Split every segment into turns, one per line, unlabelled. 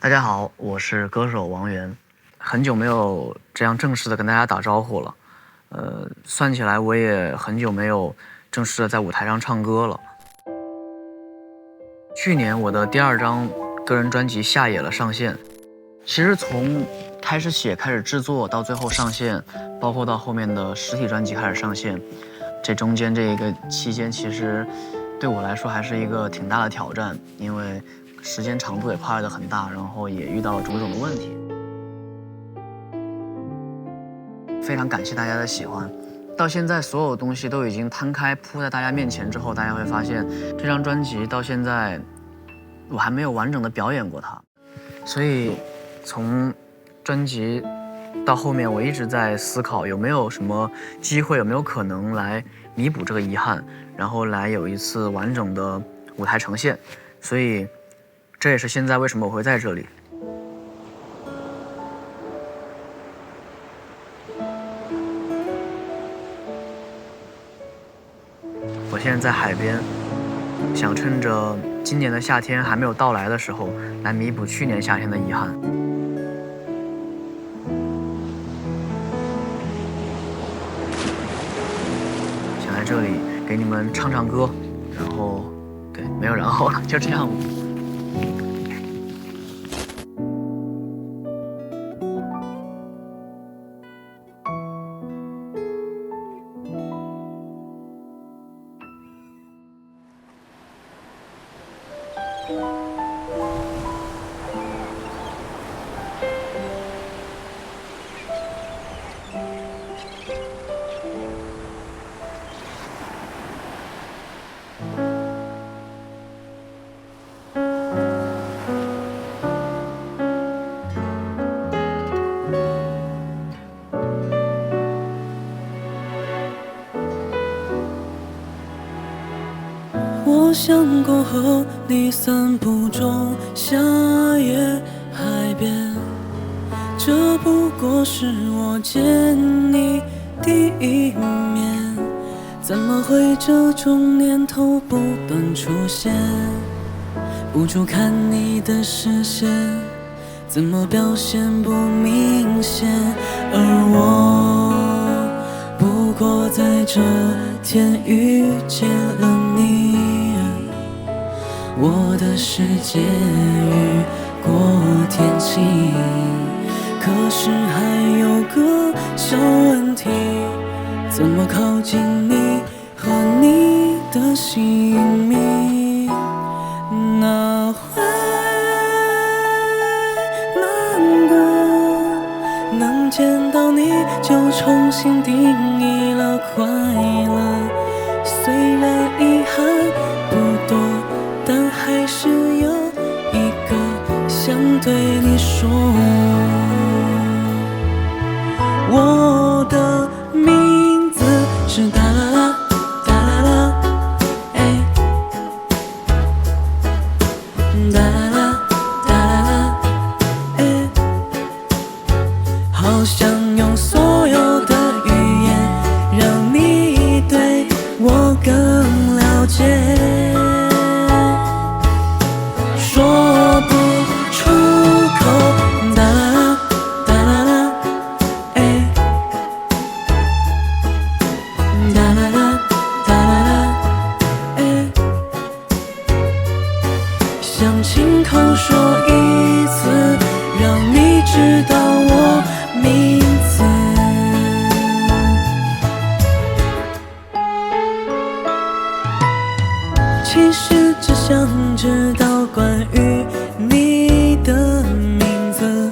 大家好，我是歌手王源，很久没有这样正式的跟大家打招呼了。算起来我也很久没有正式的在舞台上唱歌了。去年我的第2张个人专辑《下野了》上线，其实从开始写、开始制作到最后上线，包括到后面的实体专辑开始上线，这中间这一个期间，其实对我来说还是一个挺大的挑战，因为时间长度也跨越得很大，然后也遇到了种种的问题。非常感谢大家的喜欢，到现在所有东西都已经摊开铺在大家面前之后，大家会发现这张专辑到现在我还没有完整的表演过它，所以从专辑到后面我一直在思考有没有什么机会，有没有可能来弥补这个遗憾，然后来有一次完整的舞台呈现，所以这也是现在为什么我会在这里。我现在在海边，想趁着今年的夏天还没有到来的时候，来弥补去年夏天的遗憾。想在这里给你们唱唱歌，然后，对，没有然后了，就这样吧。
我想过和你散步中夏夜海边，这不过是我见你第一面，怎么会这种念头不断出现？捕捉看你的视线，怎么表现不明显？而我不过在这天遇见了你，我的世界雨过天晴，可是还有个小问题，怎么靠近你和你的姓名？哪会难过，能见到你就重新定义了快乐，虽然遗憾不多，但还是有一个想对你说，我的名字是哒啦啦哒啦啦，哎，哒啦啦哒啦啦，哎，好想用所有的语言让你对我更了解。说不出口，哒啦啦哒啦啦，哎，哒啦啦哒啦啦，哎，想亲口说一次，让你知道我名字。其实只想知道关于你的名字，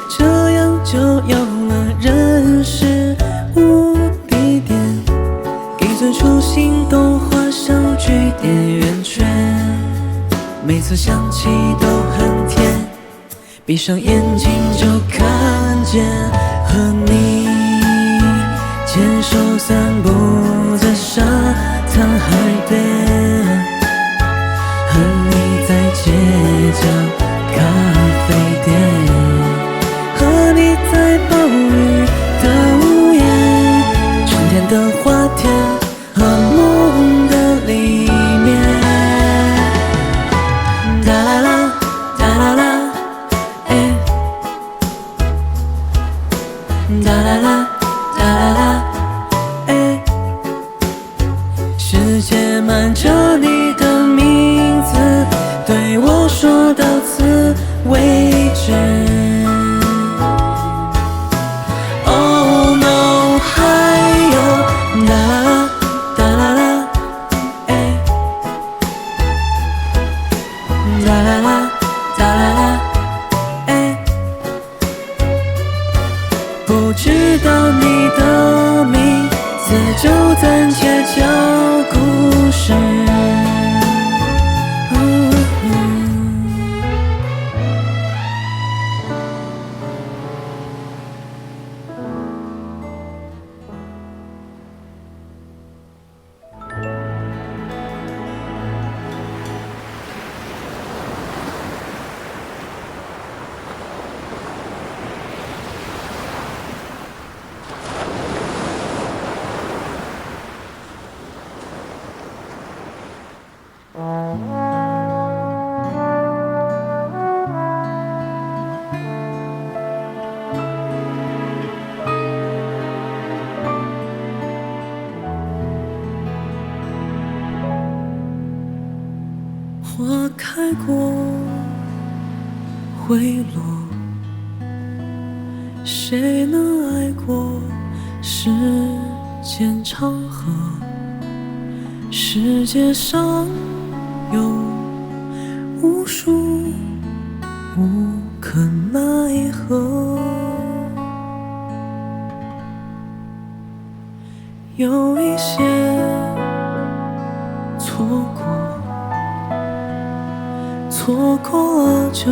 这样就有了认识无地点，给最初心动画上句点圆圈，每次想起都很甜，闭上眼睛就看见和你牵手散步在沙滩海边，和你在街角咖啡店，和你在暴雨的屋檐，春天的花田和梦的里面，哒啦啦哒啦啦，暂且叫故事。花开过，会落，谁能爱过世间长河？世界上有无数无可奈何，有一些错过，错过了就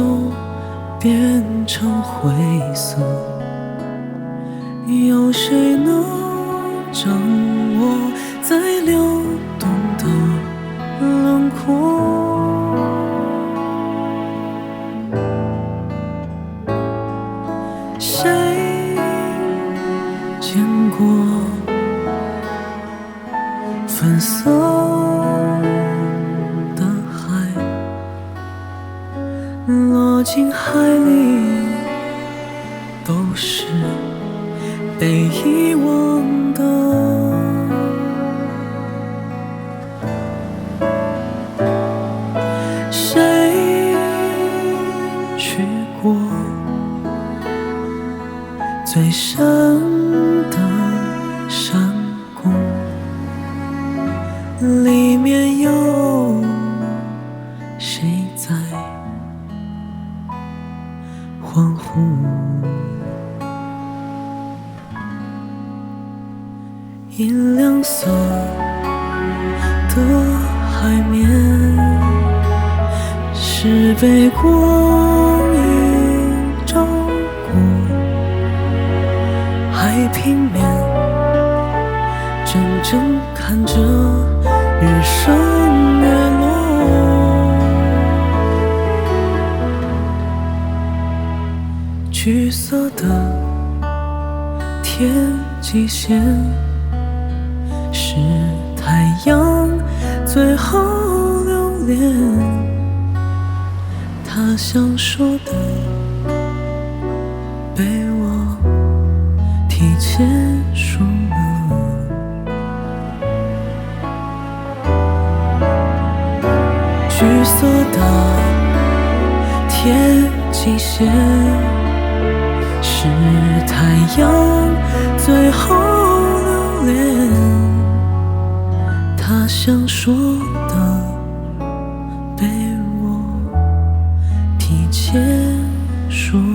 变成灰色，有谁能掌握在流动的轮廓？谁见过粉色的海，落进海里都是被遗忘的。谁去过最深的山谷，里面有谁在欢呼？银亮色的海面是被光影照过，海平面怔怔看着日升月落，橘色的天际线是太阳最后留恋，他想说的被我提前说了。橘色的天际线是太阳最后留恋，他想说的被我提前说了。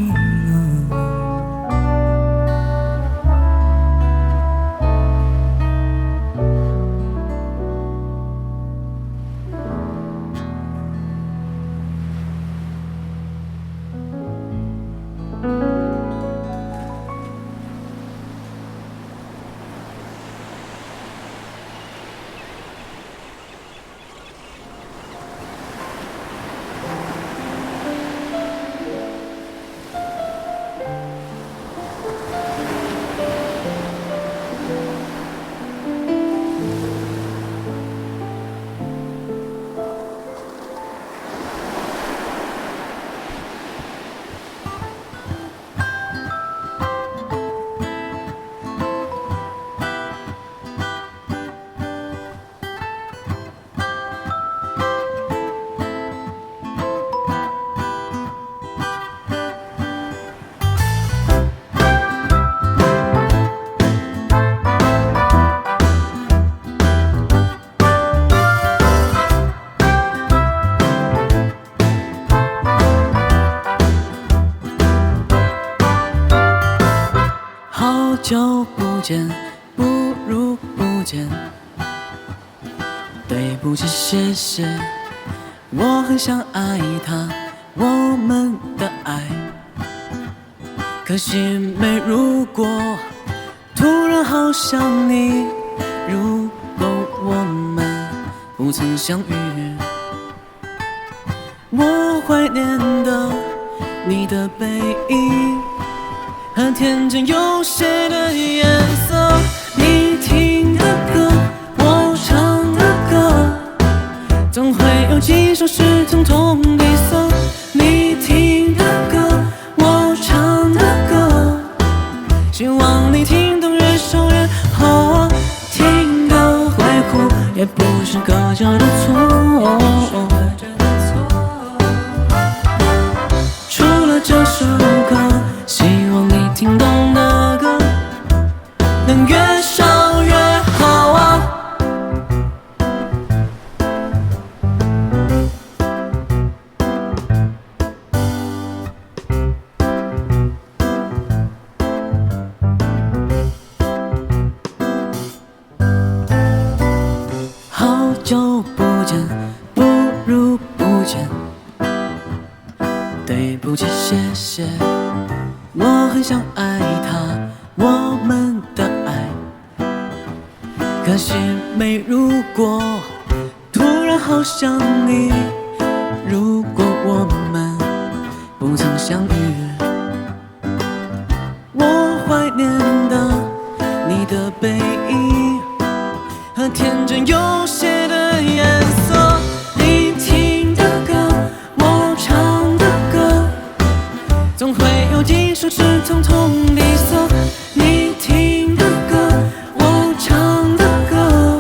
见，对不起，谢谢。我很想爱他，我们的爱，可惜没如果。突然好想你，如果我们不曾相遇，我怀念的你的背影和天真有些的颜色，你听的歌，我唱的歌，总会有几首是tương同底色。你听的歌，我唱的歌，希望你听懂，越说越好。听得会哭，也不是隔着的错。除了这首歌，希望你听懂的歌，能越少越好啊。好久不见，不如不见。对不起，谢谢。我很想爱他，我们的爱，可惜没如果。突然好想你，如果我们不曾相遇，我怀念的你的背影和天真有些的颜色。你听的歌，我唱的歌，总会有几首是tương同底色。你听的歌，我唱的歌，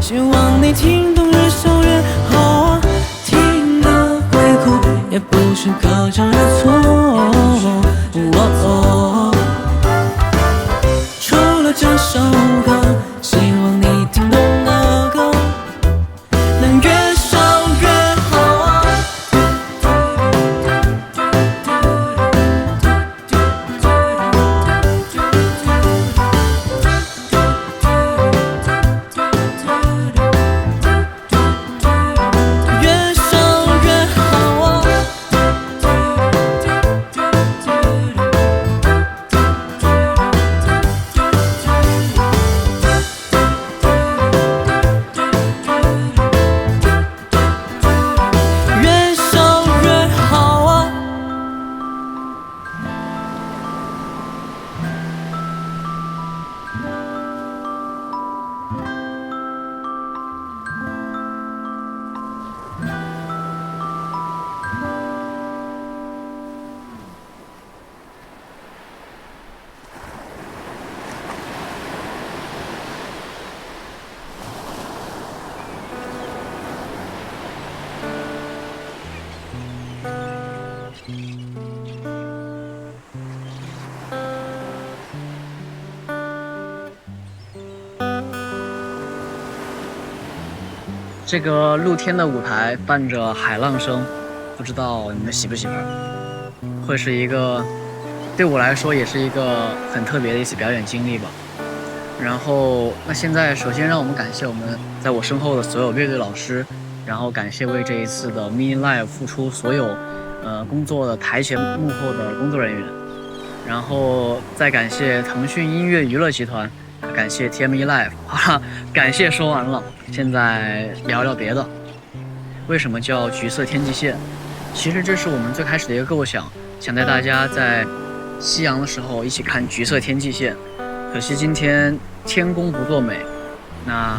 希望你听懂，越少越好。听得会哭，也不是隔着的错。除了这首歌，希望你听懂的歌，能越少越好啊。越少越好啊。越少越好啊。
这个露天的舞台伴着海浪声，不知道你们喜不喜欢？会是一个对我来说也是一个很特别的一次表演经历吧。然后，那现在首先让我们感谢我们在我身后的所有乐队老师，然后感谢为这一次的 Mini Live 付出所有工作的台前幕后的工作人员，然后再感谢腾讯音乐娱乐集团，感谢 TME Live。 好了，感谢说完了，现在聊聊别的。为什么叫橘色天际线？其实这是我们最开始的一个构想，想带大家在夕阳的时候一起看橘色天际线。可惜今天天公不作美，那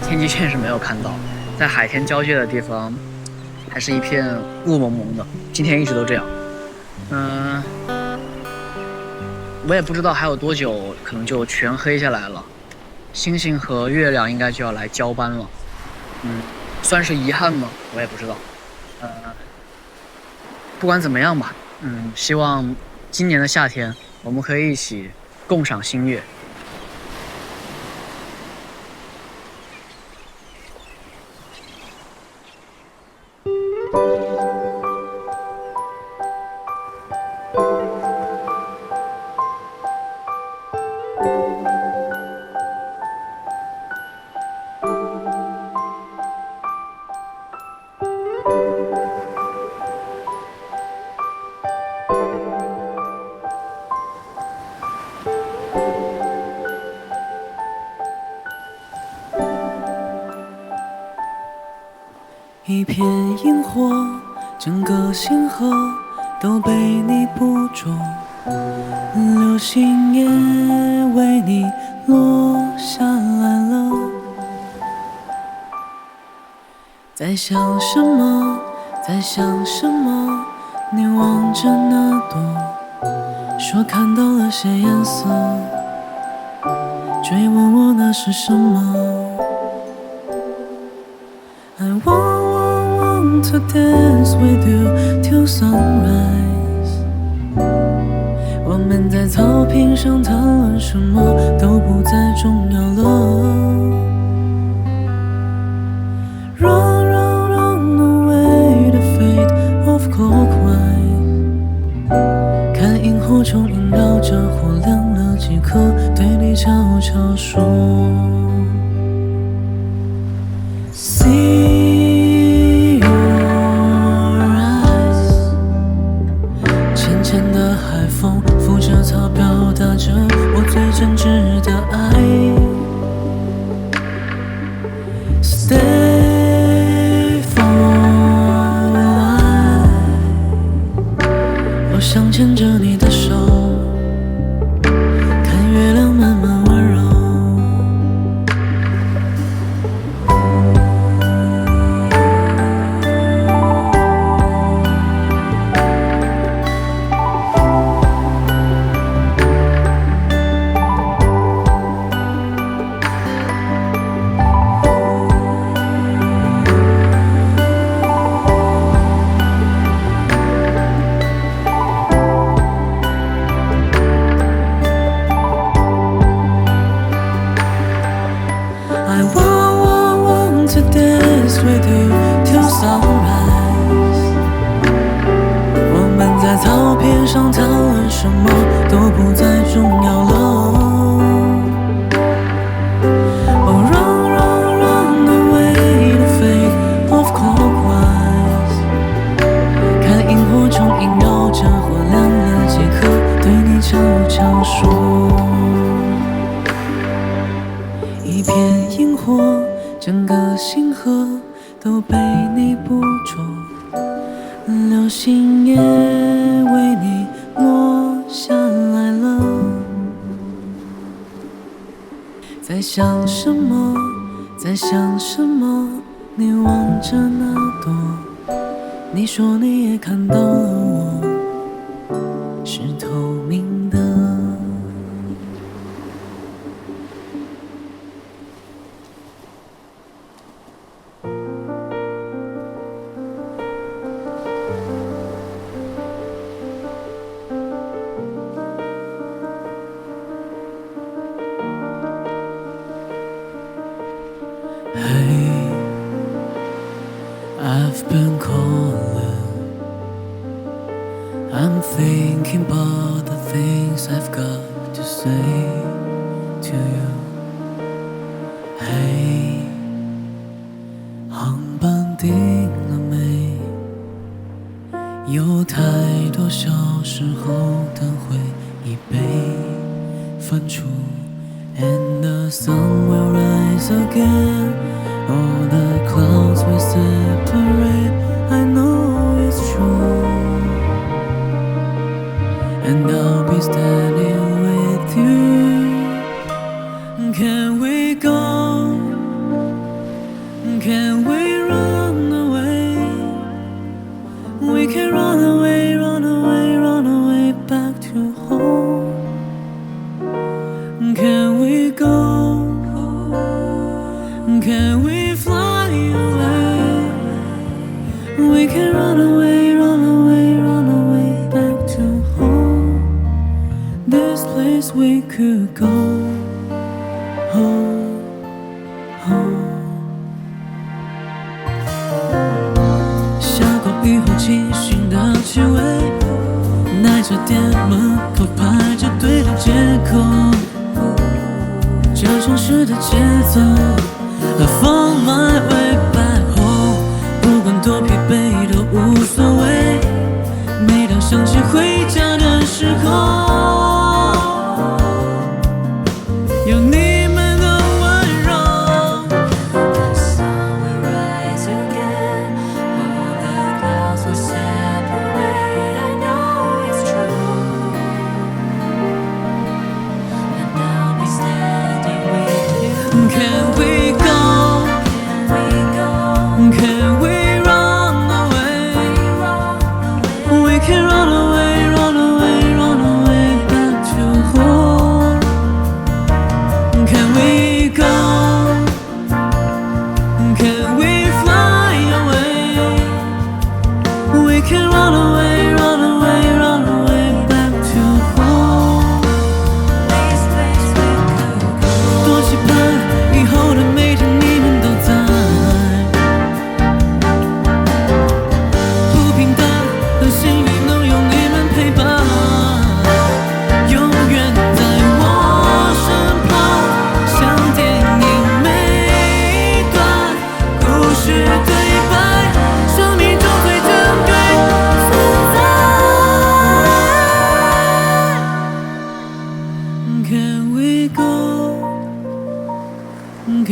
天际线是没有看到，在海天交界的地方还是一片雾蒙蒙的，今天一直都这样。我也不知道还有多久可能就全黑下来了，星星和月亮应该就要来交班了。算是遗憾吗？我也不知道。不管怎么样吧，希望今年的夏天我们可以一起共赏星月。
一片萤火，整个星河都被你捕捉，流星也为你落下来了。在想什么，在想什么？你望着那朵，说看到了些颜色，追问我那是什么。I want to dance with you till sunrise。 我们在草坪上谈论什么都不再重要了。Run away the fate of clockwise。 看萤火虫萦绕着火亮了几颗，对你悄悄说。See your eyes。 浅浅的海风拂着草，表达着我最真挚的爱。Stay for life。 我想牵着你的手，看月亮慢慢温柔。I want to dance with you till sunrise。 我们在草坪上谈论什么都不再重要了。Oh run away the fate of clockwise。 看萤火虫萦绕着火亮了几颗，对你悄悄说。一片萤火，整个星河都被你捕捉，流星也为你落下来了。在想什么，在想什么？你望着那朵，你说你也看到了我，是透明的。Hey, I've been calling. I'm thinking about the things I've got to say to you. Hey, 航班订了没？有太多小时候的回忆被翻出。And the sun will rise again. All the clouds will separate. I know it's true. And I'll be standing with you. Can we go? Can we run away? We can run away, run away, run away back to home. Can we go? Can we fly away? We can run away, run away, run away back to home. This place we could go. Home, home. 下过雨后清醒的气味，耐着店门口排着队的街口。这城市的节奏 I found my way back home。 不管多疲惫都无所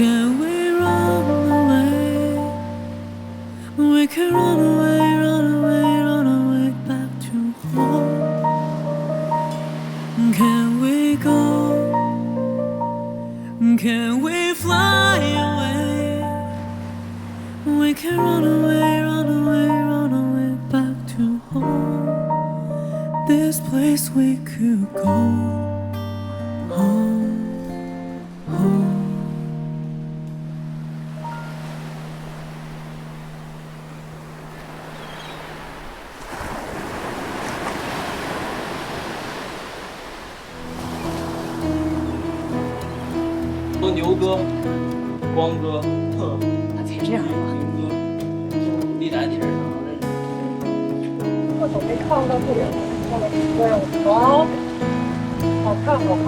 Can we run away? We can run away, run away, run away back to home. Can we go? Can we fly away? We can run away, run away, run away back to home. This place we could go home, home.
牛哥、光哥、
他才这样吧？
明哥，你俩你是啥人？
我都没看到这个，好，好看，好看。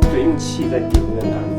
对，用气在顶那个男子。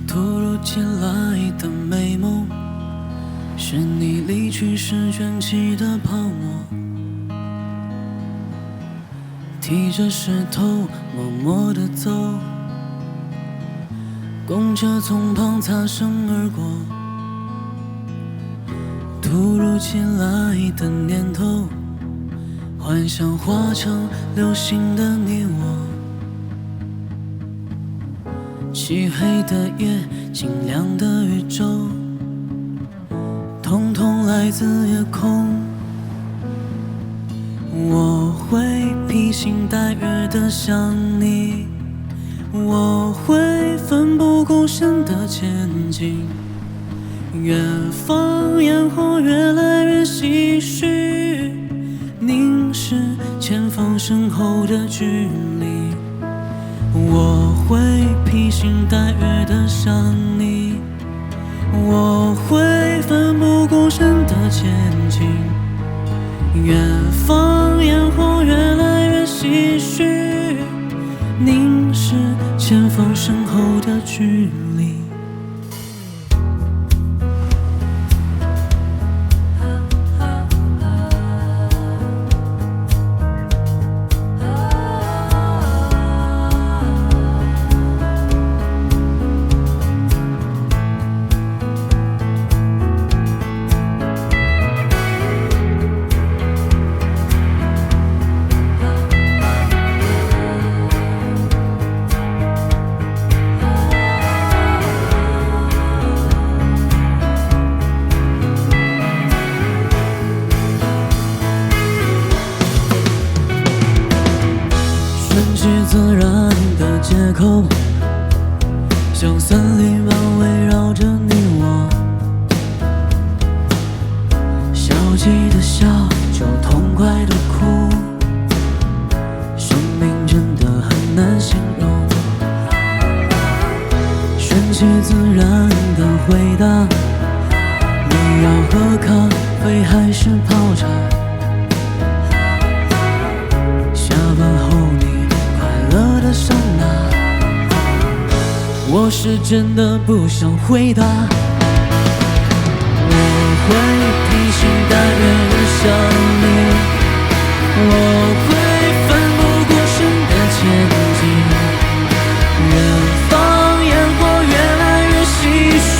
突如其来的美梦，是你离去时卷起的泡沫。提着石头默默地走，公车从旁擦身而过。突如其来的念头，幻想化成流星的你我。 漆黑的夜，清亮的宇宙，统统来自夜空。我会披星戴月的想你，我会奋不顾身的前进。远方烟火越来越唏嘘，凝视前方身后的距离。 我会披星戴月的想你，我会奋不顾身的前进。远方烟火越来越唏嘘，凝视前方身后的距离。 顺其自然的借口，像森林般围绕着你我。消极的笑，就痛快的哭，生命真的很难形容。顺其自然的回答，你要喝咖啡还是泡茶？下班后你。 的上哪？我是真的不想回答。我会披星戴月的想你，我会奋不顾身的前进。远方烟火越来越唏嘘，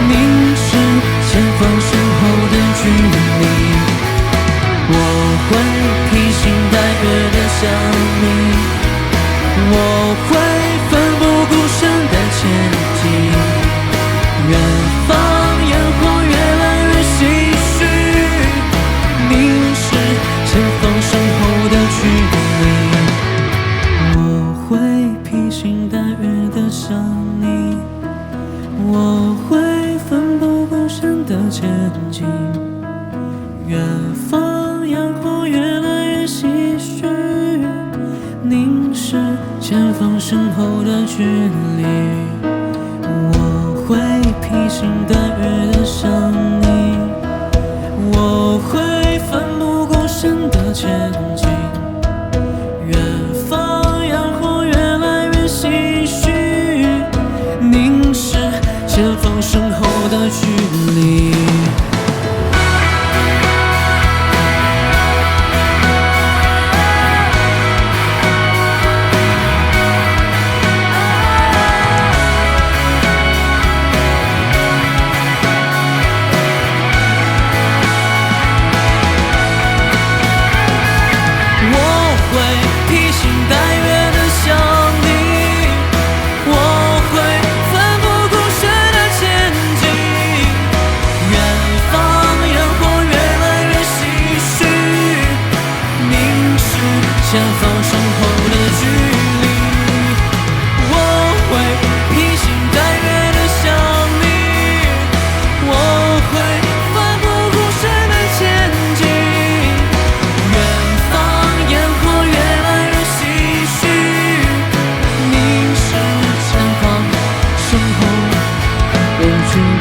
凝视前远方烟火越来越唏嘘，凝视前方身后的距离。我会披星戴月的想你，我会奋不顾身的前进。远方烟火越来越唏嘘，凝视前方身后的距离。前方身后的距离，我会披星戴月的想你，我会奋不顾身的前进。远方烟火越来越唏嘘，凝视前方身后的距离。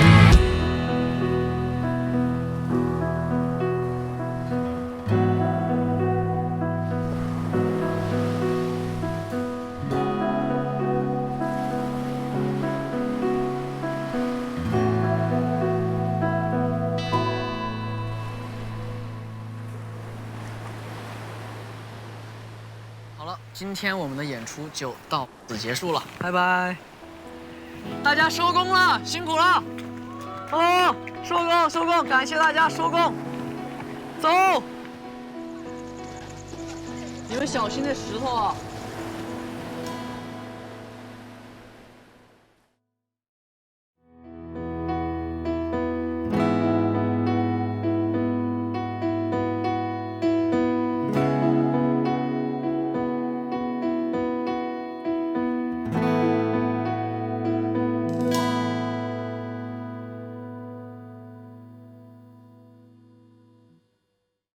好了，今天我们的演出就到此结束了，拜拜！大家收工了，辛苦了！哦，收工，感谢大家收工，走！你们小心那石头啊！